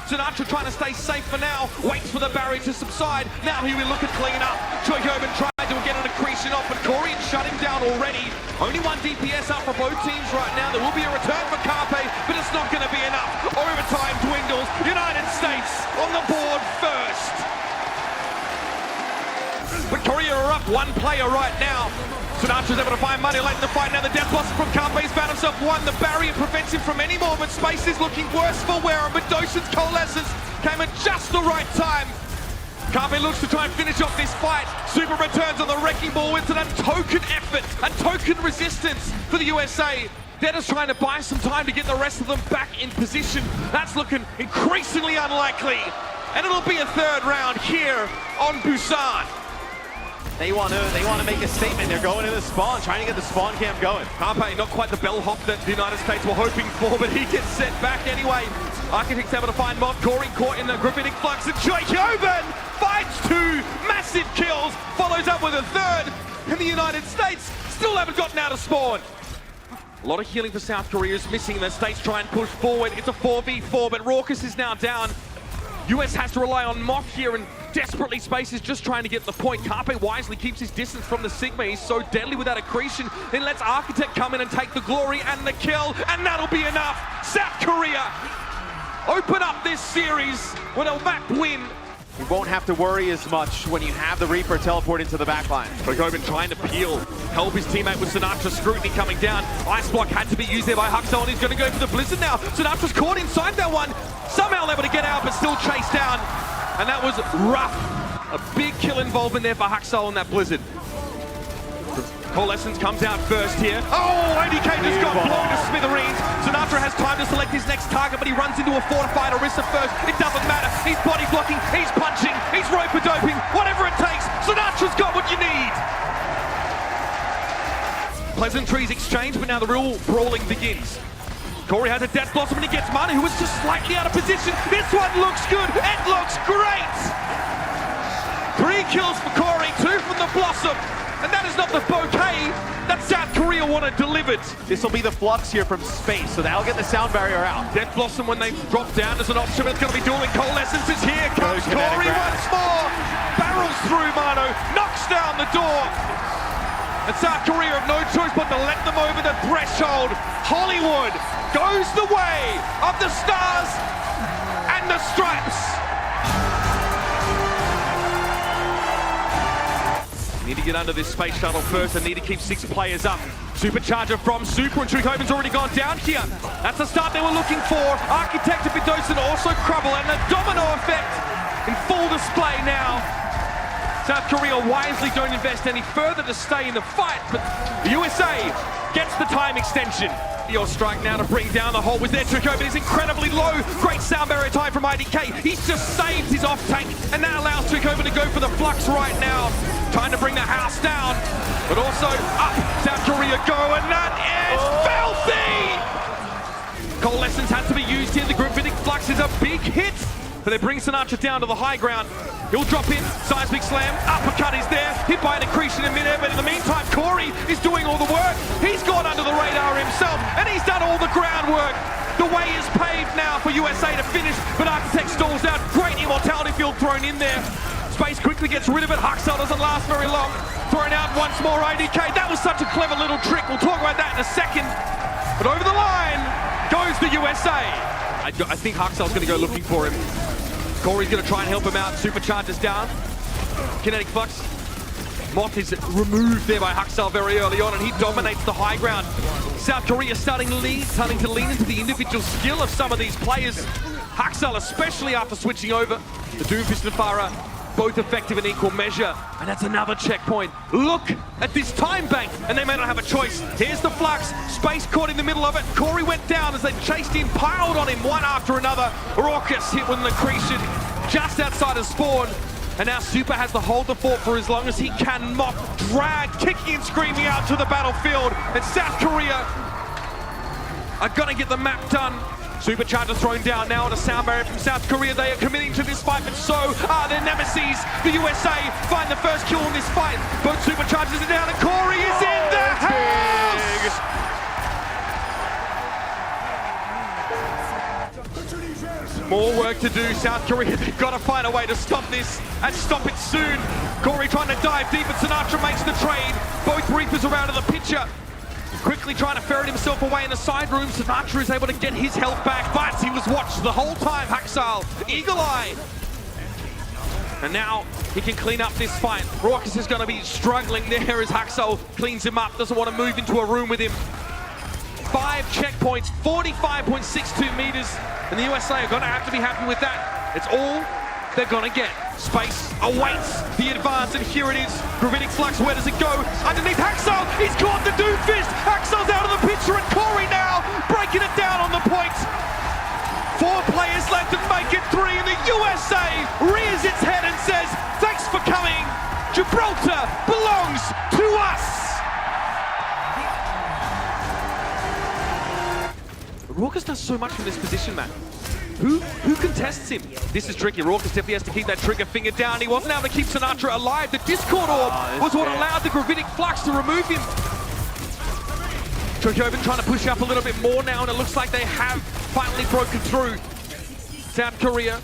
Sinatra trying to stay safe for now, waits for the barrier to subside. Now he will look at clean up. Choi Hyobin tried to get an accretion off, but Corey shut him down already. Only one DPS up for both teams right now. There will be a return for Carpe, but it's not going to be enough. Overtime dwindles. United States on the board first. But Korea are up one player right now. Sinatra's able to find money late in the fight. Now the death blossom from Carpe's found himself one. The barrier prevents him from any more, but space is looking worse for Wareham. But Dosen's coalescence came at just the right time. Carpe looks to try and finish off this fight. Super returns on the wrecking ball with an untoken effort, a token resistance for the USA. They're just trying to buy some time to get the rest of them back in position. That's looking increasingly unlikely. And it'll be a third round here on Busan. They want to make a statement. They're going to the spawn, trying to get the spawn camp going. Carpe, not quite the bellhop that the United States were hoping for, but he gets set back anyway. Architects able to find Moth. Corey caught in the graphitic flux, and Choi Hyobin finds two massive kills, follows up with a third, and the United States still haven't gotten out of spawn. A lot of healing for South Korea is missing. The States try and push forward. It's a 4v4, but Raucus is now down. US has to rely on Moth here, and desperately Space is just trying to get the point. Carpe wisely keeps his distance from the Sigma. He's so deadly with that accretion. Then lets Architect come in and take the glory and the kill, and that'll be enough. South Korea open up this series with a map win. You won't have to worry as much when you have the Reaper teleport into the backline. Hyobin trying to peel, help his teammate with Sinatra. Scrutiny coming down. Ice block had to be used there by Huxel, and he's going to go for the Blizzard now. Sinatra's caught inside that one. Somehow able to get out, but still chased down. And that was rough. A big kill involvement there for Huxel on that Blizzard. Coalescence comes out first here. Oh, ADK just got blown to smithereens. Sinatra has time to select his next target, but he runs into a fortified Orisa first. It doesn't matter. He's body blocking, he's punching, he's rope-a-doping, whatever it takes. Sinatra's got what you need. Pleasantries exchange, but now the real brawling begins. Corey has a Death Blossom and he gets Mana, who was just slightly out of position. This one looks good. It looks great. 3 kills for Corey, 2 from the Blossom. And that is not the bouquet that South Korea wanted delivered. This will be the flux here from Space, so that'll get the sound barrier out. Death Blossom, when they drop down as an option, it's going to be dueling. Coalescence is here. Comes Corey once more. Barrels through Mano, knocks down the door. And South Korea have no choice but to let them over the threshold. Hollywood goes the way of the Stars and the Stripes. Need to get under this space shuttle first and need to keep 6 players up. Supercharger from Super, and Choi Hyobin's already gone down here. That's the start they were looking for. Architect and Bidosin also crumble, and the domino effect in full display now. South Korea wisely don't invest any further to stay in the fight, but the USA gets the time extension. Your strike now to bring down the hole was there. Choi Hyobin is incredibly low. Great sound barrier time from IDK. He's just saved his off tank, and that allows Choi Hyobin to go for the flux right now. Trying to bring the house down, but also up South Korea go, and that is filthy! Coalescence has to be used here. The Graphitic Flux is a big hit, but they bring Sinatra down to the high ground. He'll drop in, seismic slam, uppercut is there, hit by an accretion in midair, but in the meantime, Corey is doing all the work. He's gone under the radar himself, and he's done all the groundwork. The way is paved now for USA to finish, but Architect stalls out. Great immortality field thrown in there. Space quickly gets rid of it. Huxel doesn't last very long. Thrown out once more, IDK. That was such a clever little trick. We'll talk about that in a second. But over the line goes the USA. I think Huxel's going to go looking for him. Corey's going to try and help him out. Supercharges down. Kinetic Flux. Moth is removed there by Huxel very early on, and he dominates the high ground. South Korea starting to lean into the individual skill of some of these players. Huxel, especially after switching over. The Doomfist and Farah, both effective in equal measure. And that's another checkpoint. Look at this time bank, and they may not have a choice. Here's the Flux. Space caught in the middle of it. Corey went down as they chased him, piled on him one after another. Raucus hit with an accretion just outside of spawn. And now Super has to hold the fort for as long as he can. Mock, drag, kicking and screaming out to the battlefield. And South Korea are gonna get the map done. Supercharger thrown down now on a sound barrier from South Korea. They are committing to this fight, but so are their nemesis. The USA find the first kill in this fight. Both Superchargers are down and Corey is in the house! More work to do. South Korea got to find a way to stop this and stop it soon. Corey trying to dive deep, and Sinatra makes the trade. Both Reapers are out of the picture. Quickly trying to ferret himself away in the side room. Sinatra is able to get his health back, but he was watched the whole time. Haksal, eagle-eyed. And now he can clean up this fight. Raucus is going to be struggling there as Haksal cleans him up. Doesn't want to move into a room with him. 5 checkpoints, 45.62 meters. And the USA are going to have to be happy with that. It's all they're going to get. Space awaits the advance, and here it is. Gravitic Flux, where does it go? Underneath Haksal, he's caught the Doomfist. Haksal's out of the picture, and Corey now breaking it down on the point. 4 players left and make it 3, and the USA rears its head and says, thanks for coming. Gibraltar belongs to us. Raucus does so much from this position, man. Who contests him? This is tricky. Raucus definitely has to keep that trigger finger down. He wasn't able to keep Sinatra alive. The Discord Orb was what allowed the Gravitic Flux to remove him. Trojobin trying to push up a little bit more now, and it looks like they have finally broken through. South Korea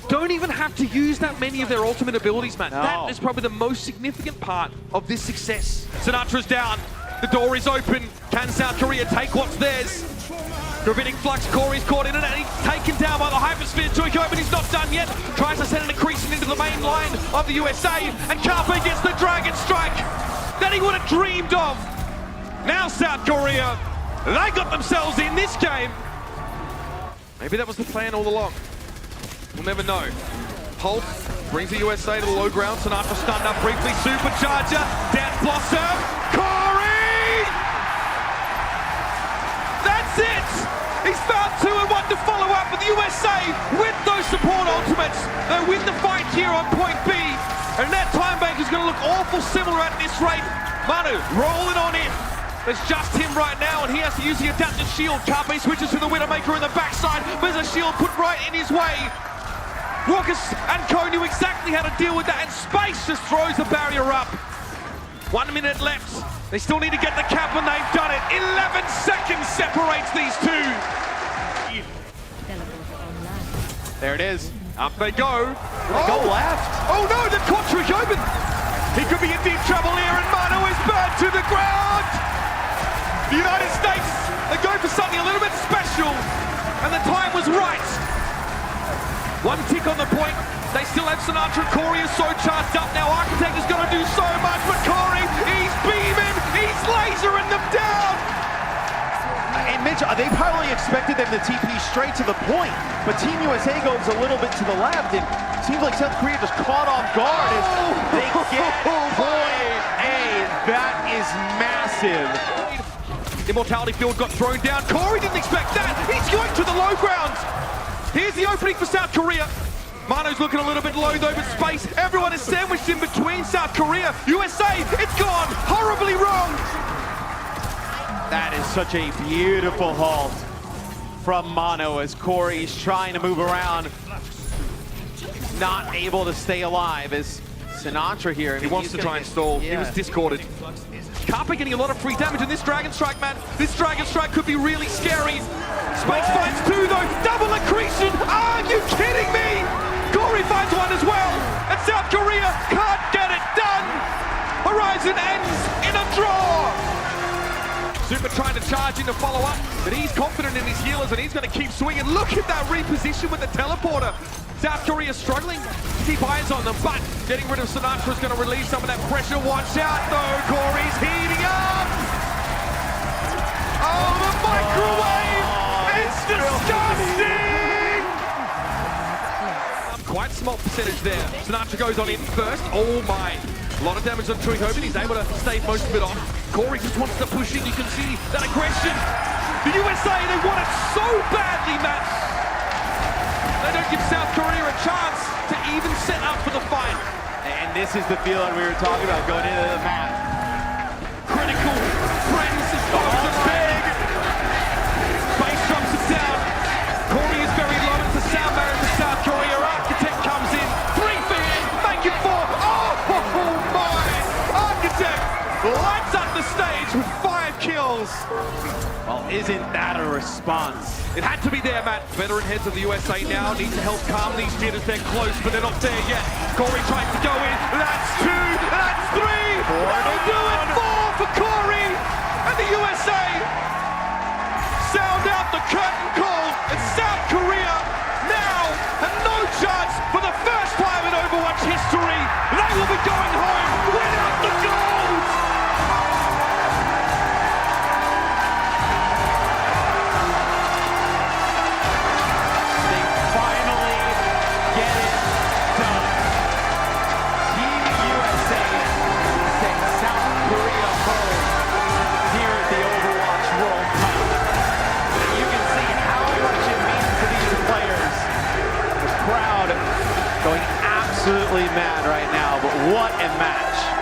don't even have to use that many of their ultimate abilities, man. No. That is probably the most significant part of this success. Sinatra's down. The door is open. Can South Korea take what's theirs? Gravitic Flux, Corey's caught in it, and he's taken down by the Hypersphere. Trojobin is not done yet. Tries to send an accretion into the main line of the USA, and Carpe gets the Dragon Strike that he would have dreamed of. Now South Korea, they got themselves in this game. Maybe that was the plan all along. We'll never know. Holt brings the USA to the low ground. Sinatra stunned up briefly. Supercharger, Death Blossom, Corey! That's it! He's found 2 and 1 to follow up, with the USA with those support ultimates. They win the fight here on point B, and that time bank is going to look awful similar at this rate. Manu rolling on in. There's just him right now, and he has to use the adaptive shield. Carpe switches to the Widowmaker in the backside. There's a shield put right in his way. Raucus and Co knew exactly how to deal with that, and Space just throws the barrier up. 1 minute left. They still need to get the cap, and they've done it. 11 seconds separates these 2. There it is. Up they go. Go left. Oh no, the Quadric open. He could be in deep trouble here, and Manu is burned to the ground. The United States, they go for something a little bit special, and the time was right. 1 tick on the point. They still have Sinatra. Corey is so charged up now. Architect is going to do so much, but Corey, he's beaming, he's lasering them down. And Mitch, they probably expected them to TP straight to the point, but Team USA goes a little bit to the left, and it seems like South Korea just caught off guard as they get point A. That is massive. Immortality field got thrown down. Corey didn't expect that. He's going to the low ground. Here's the opening for South Korea. Manu's looking a little bit low though, but Space, everyone is sandwiched in between South Korea. USA, it's gone horribly wrong. That is such a beautiful halt from Manu as Corey's trying to move around. Not able to stay alive as Sinatra here. He wants to try and stall. Yeah. He was discorded. Carpe getting a lot of free damage in this Dragon Strike, man. This Dragon Strike could be really scary. Space finds 2 though. Double accretion. Are you kidding me? Corey finds 1 as well. And South Korea can't get it done. Horizon ends in a draw. Super trying to charge in to follow up, but he's confident in his healers, and he's going to keep swinging. Look at that reposition with the teleporter. South Korea struggling to keep eyes on them, but getting rid of Sinatra is going to relieve some of that pressure. Watch out though, Corey's heating up. Oh, the microwave! It's disgusting! Quite small percentage there. Sinatra goes on in first. Oh my. A lot of damage on Trojobin. He's able to stave most of it off. Corey just wants to push in. You can see that aggression. The USA, they want it so badly, Matt. They don't give South Korea a chance to even set up for the fight. And this is the feeling we were talking about going into the map. Critical. Friends is big. Space drops it down. Corey is very low. It's a sound barrier for South Korea. Architect comes in. 3 for him. Make it 4. Oh my! Architect lights up the stage with 5 kills. Well, isn't that a response? It had to be there, Matt. Veteran heads of the USA now need to help calm these jitters. They're close, but they're not there yet. Corey tries to go in. That's two. That's three. That'll do it. Four for Corey. And the USA sound out the curtain call. And South Korea now have no chance for the first time in Overwatch history. They will be going home without the gold. Going absolutely mad right now, but what a match.